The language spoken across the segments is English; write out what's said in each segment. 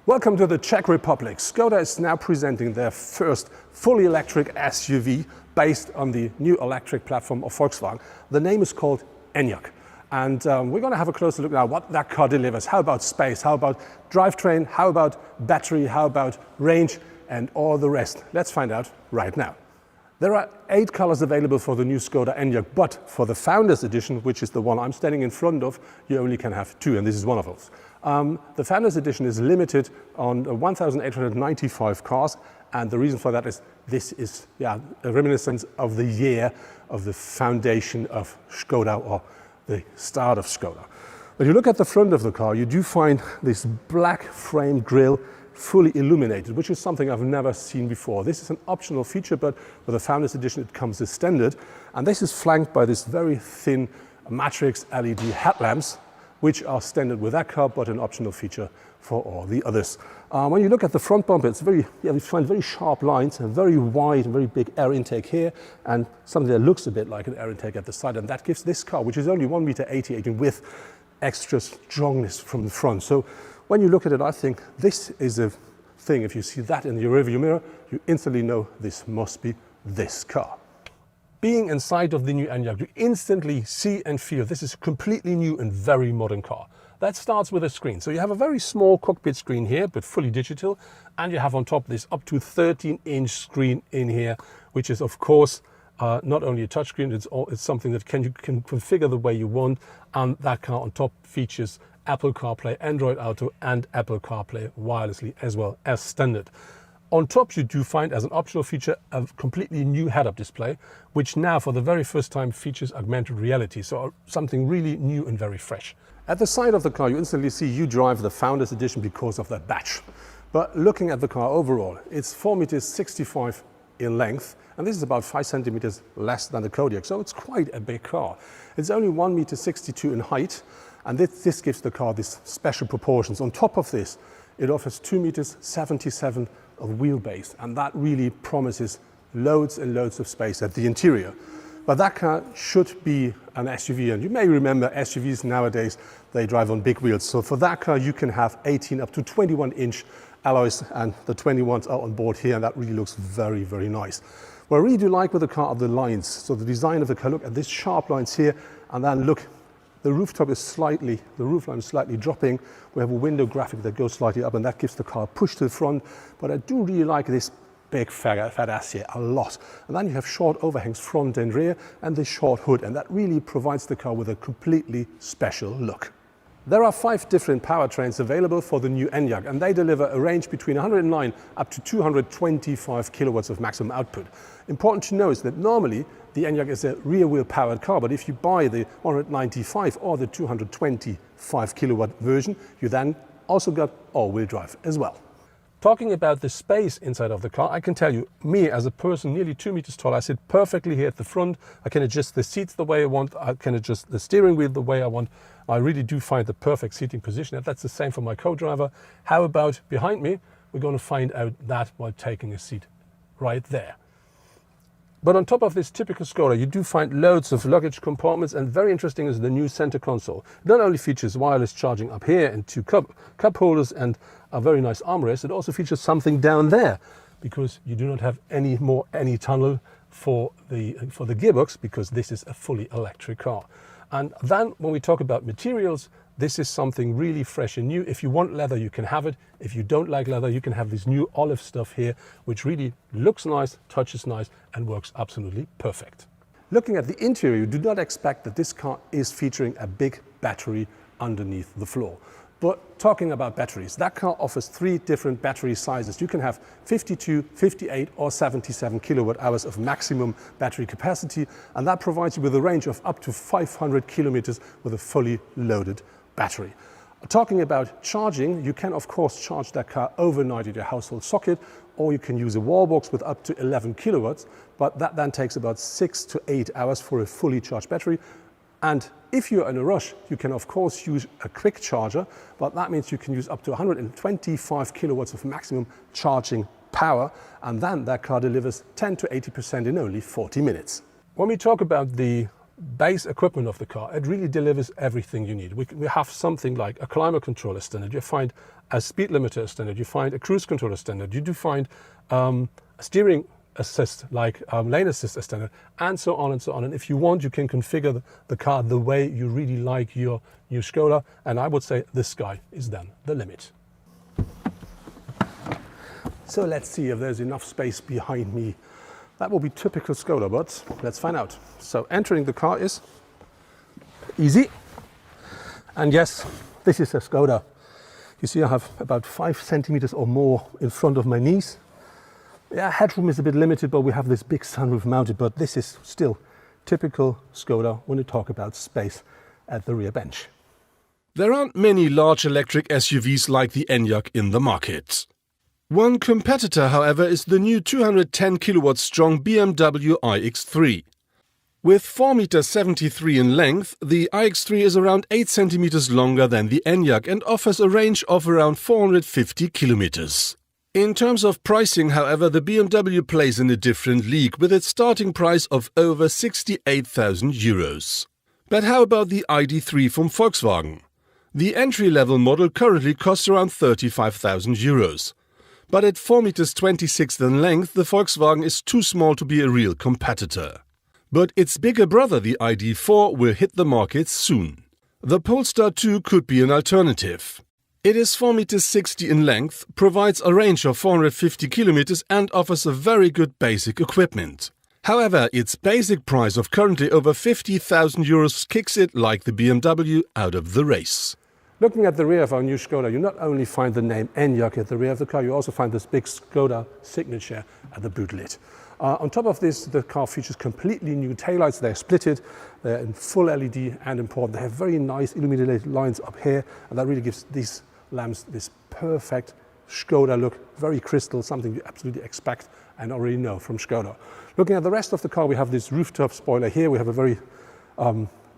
Welcome to the Czech Republic. Skoda is now presenting their first fully electric SUV based on the new electric platform of Volkswagen. The name is called Enyaq. And we're going to have a closer look now what that car delivers. How about space? How about drivetrain? How about battery? How about range? And all the rest. Let's find out right now. There are 8 colors available for the new Skoda Enyaq, but for the Founders Edition, which is the one I'm standing in front of, you only can have 2, and this is one of those. The Founders Edition is limited on 1,895 cars, and the reason for that is this is a reminiscence of the year of the foundation of Skoda, or the start of Skoda. When you look at the front of the car, you do find this black frame grille fully illuminated, which is something I've never seen before. This is an optional feature, but with the Founders Edition it comes as standard, and this is flanked by this very thin matrix LED headlamps, which are standard with that car, but an optional feature for all the others. When you look at the front bumper, it's you find very sharp lines, a very wide and very big air intake here, and something that looks a bit like an air intake at the side, and that gives this car, which is only 1.88 meters in width, extra strongness from the front. So when you look at it, I think this is a thing. If you see that in your rearview mirror, you instantly know this must be this car. Being inside of the new Enyaq, you instantly see and feel this is a completely new and very modern car. That starts with a screen. So you have a very small cockpit screen here, but fully digital, and you have on top this up to 13-inch screen in here, which is of course not only a touchscreen, it's something that you can configure the way you want, and that car on top features Apple CarPlay, Android Auto, and Apple CarPlay wirelessly as well as standard. On top, you do find as an optional feature a completely new head-up display, which now for the very first time features augmented reality, so something really new and very fresh. At the side of the car, you instantly see you drive the Founders Edition because of that badge. But looking at the car overall, it's 4.65 meters in length, and this is about 5 centimeters less than the Kodiaq, so it's quite a big car. It's only 1.62 meters in height, and this gives the car these special proportions. On top of this, it offers 2.77 meters of wheelbase, and that really promises loads and loads of space at the interior. But that car should be an SUV, and you may remember SUVs nowadays, they drive on big wheels. So for that car, you can have 18 up to 21-inch alloys, and the 21s are on board here, and that really looks very, very nice. What I really do like with the car are the lines. So the design of the car, look at these sharp lines here, and then look, the rooftop is the roof line is slightly dropping. We have a window graphic that goes slightly up, and that gives the car a push to the front. But I do really like this big fat ass here a lot. And then you have short overhangs front and rear, and this short hood, and that really provides the car with a completely special look. There are 5 different powertrains available for the new Enyaq, and they deliver a range between 109 up to 225 kilowatts of maximum output. Important to know is that normally the Enyaq is a rear-wheel powered car, but if you buy the 195 or the 225 kilowatt version, you then also got all-wheel drive as well. Talking about the space inside of the car, I can tell you, me as a person nearly 2 meters tall, I sit perfectly here at the front. I can adjust the seats the way I want. I can adjust the steering wheel the way I want. I really do find the perfect seating position. And that's the same for my co-driver. How about behind me? We're going to find out that while taking a seat right there. But on top of this typical Skoda, you do find loads of luggage compartments, and very interesting is the new center console. It not only features wireless charging up here and 2 cup holders and a very nice armrest, it also features something down there, because you do not have any tunnel for the gearbox, because this is a fully electric car. And then when we talk about materials, this is something really fresh and new. If you want leather, you can have it. If you don't like leather, you can have this new olive stuff here, which really looks nice, touches nice, and works absolutely perfect. Looking at the interior, you do not expect that this car is featuring a big battery underneath the floor. But talking about batteries, that car offers 3 different battery sizes. You can have 52, 58 or 77 kilowatt hours of maximum battery capacity, and that provides you with a range of up to 500 kilometers with a fully loaded battery. Talking about charging, you can of course charge that car overnight at your household socket, or you can use a wall box with up to 11 kilowatts, but that then takes about 6 to 8 hours for a fully charged battery. And if you're in a rush, you can of course use a quick charger, but that means you can use up to 125 kilowatts of maximum charging power, and then that car delivers 10 to 80% in only 40 minutes. When we talk about the base equipment of the car, it really delivers everything you need. We have something like a climate controller standard, you find a speed limiter standard, you find a cruise controller standard, you do find a steering assist like lane assist standard, and so on and so on. And if you want, you can configure the car the way you really like your new Skoda, and I would say the sky is then the limit. So let's see if there's enough space behind me. That will be typical Skoda, but let's find out. So entering the car is easy. And yes, this is a Skoda. You see I have about 5 centimeters or more in front of my knees. Yeah, headroom is a bit limited, but we have this big sunroof mounted, but this is still typical Skoda when you talk about space at the rear bench. There aren't many large electric SUVs like the Enyaq in the market. One competitor, however, is the new 210 kilowatt strong BMW iX3. With 4,73 meters in length, the iX3 is around 8 centimeters longer than the Enyaq and offers a range of around 450 kilometers. In terms of pricing, however, the BMW plays in a different league with its starting price of over 68,000 euros. But how about the ID.3 from Volkswagen? The entry-level model currently costs around 35,000 euros. But at 4,26 meters in length, the Volkswagen is too small to be a real competitor. But its bigger brother, the ID.4, will hit the market soon. The Polestar 2 could be an alternative. It is 4,60 meters in length, provides a range of 450 kilometers and offers a very good basic equipment. However, its basic price of currently over 50,000 euros kicks it, like the BMW, out of the race. Looking at the rear of our new Skoda, you not only find the name Enyaq at the rear of the car, you also find this big Skoda signature at the boot lid. On top of this, the car features completely new taillights. They're splitted, they're in full LED and important. They have very nice illuminated lines up here, and that really gives these lamps this perfect Skoda look, very crystal, something you absolutely expect and already know from Skoda. Looking at the rest of the car, we have this rooftop spoiler here. We have a very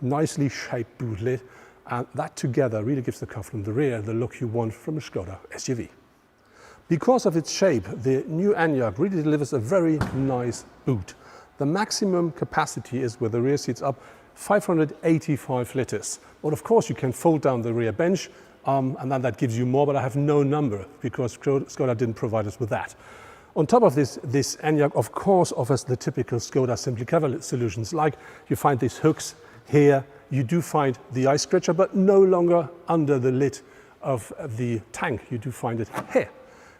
nicely shaped boot lid. And that together really gives the car from the rear the look you want from a Skoda SUV. Because of its shape, the new Enyaq really delivers a very nice boot. The maximum capacity is, with the rear seats up, 585 liters. But of course you can fold down the rear bench and then that gives you more, but I have no number because Skoda didn't provide us with that. On top of this Enyaq of course offers the typical Skoda Simply Clever solutions, like you find these hooks here. You do find the ice scratcher, but no longer under the lid of the tank. You do find it here.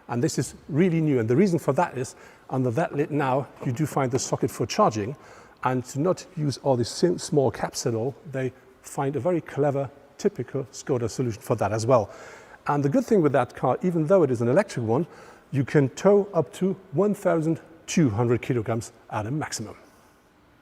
And this is really new. And the reason for that is, under that lid now, you do find the socket for charging. And to not use all these small caps at all, they find a very clever, typical Skoda solution for that as well. And the good thing with that car, even though it is an electric one, you can tow up to 1,200 kilograms at a maximum.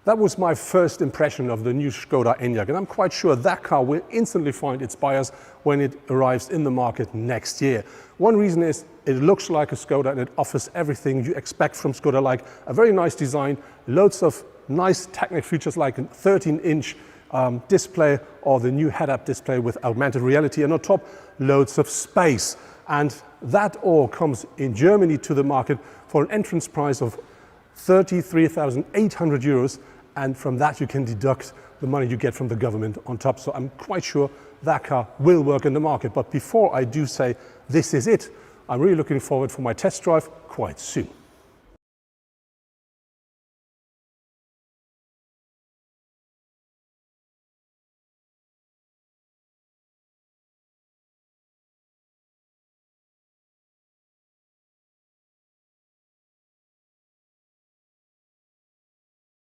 That was my first impression of the new Skoda Enyaq, and I'm quite sure that car will instantly find its buyers when it arrives in the market next year. One reason is it looks like a Skoda and it offers everything you expect from Skoda, like a very nice design, loads of nice technical features like a 13-inch display or the new head-up display with augmented reality, and on top loads of space. And that all comes in Germany to the market for an entrance price of 33,800 euros, and from that you can deduct the money you get from the government on top. So I'm quite sure that car will work in the market. But before I do say this is it, I'm really looking forward for my test drive quite soon.